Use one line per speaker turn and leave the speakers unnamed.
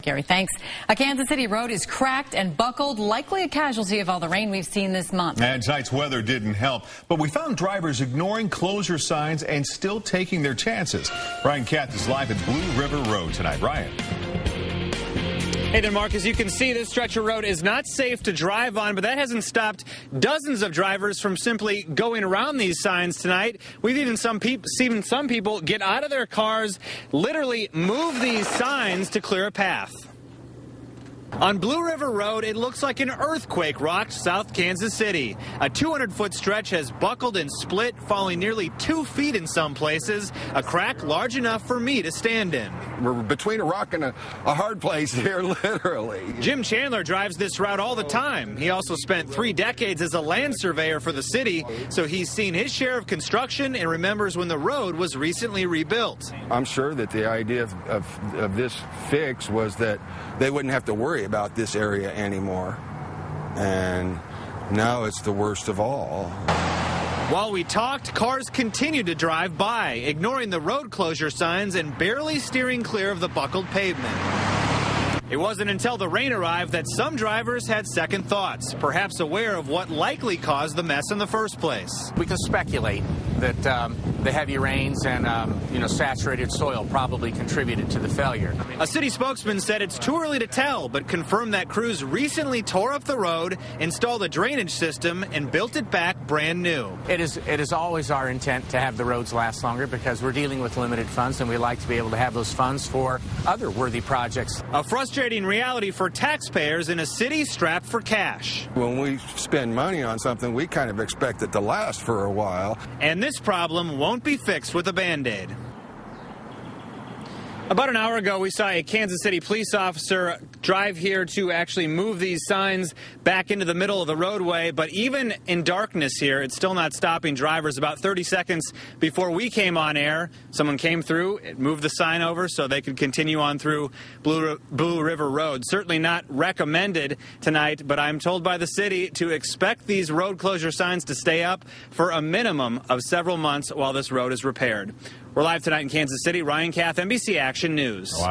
Gary, thanks. A Kansas City road is cracked and buckled, likely a casualty of all the rain we've seen this month.
And tonight's weather didn't help, but we found drivers ignoring closure signs and still taking their chances. Ryan Kath is live at Blue River Road tonight. Ryan.
Hey there, Mark. As you can see, this stretch of road is not safe to drive on, but that hasn't stopped dozens of drivers from simply going around these signs tonight. We've even seen some people get out of their cars, literally move these signs to clear a path. On Blue River Road, it looks like an earthquake rocked South Kansas City. A 200-foot stretch has buckled and split, falling nearly 2 feet in some places, a crack large enough for me to stand in.
We're between a rock and a hard place here, literally.
Jim Chandler drives this route all the time. He also spent 3 decades as a land surveyor for the city, so he's seen his share of construction and remembers when the road was recently rebuilt.
I'm sure that the idea of this fix was that they wouldn't have to worry about this area anymore, and now it's the worst of all.
While we talked, cars continued to drive by, ignoring the road closure signs and barely steering clear of the buckled pavement. It wasn't until the rain arrived that some drivers had second thoughts, perhaps aware of what likely caused the mess in the first place.
We can speculate that the heavy rains and saturated soil probably contributed to the failure.
A city spokesman said it's too early to tell, but confirmed that crews recently tore up the road, installed a drainage system, and built it back brand new.
It is always our intent to have the roads last longer because we're dealing with limited funds, and we like to be able to have those funds for other worthy projects.
A frustrating reality for taxpayers in a city strapped for cash.
When we spend money on something, we kind of expect it to last for a while.
And this problem won't be fixed with a Band-Aid. About an hour ago, we saw a Kansas City police officer drive here to actually move these signs back into the middle of the roadway. But even in darkness here, it's still not stopping drivers. About 30 seconds before we came on air, someone came through, moved the sign over so they could continue on through Blue River Road. Certainly not recommended tonight, but I'm told by the city to expect these road closure signs to stay up for a minimum of several months while this road is repaired. We're live tonight in Kansas City. Ryan Kath, NBC Action News. Wow.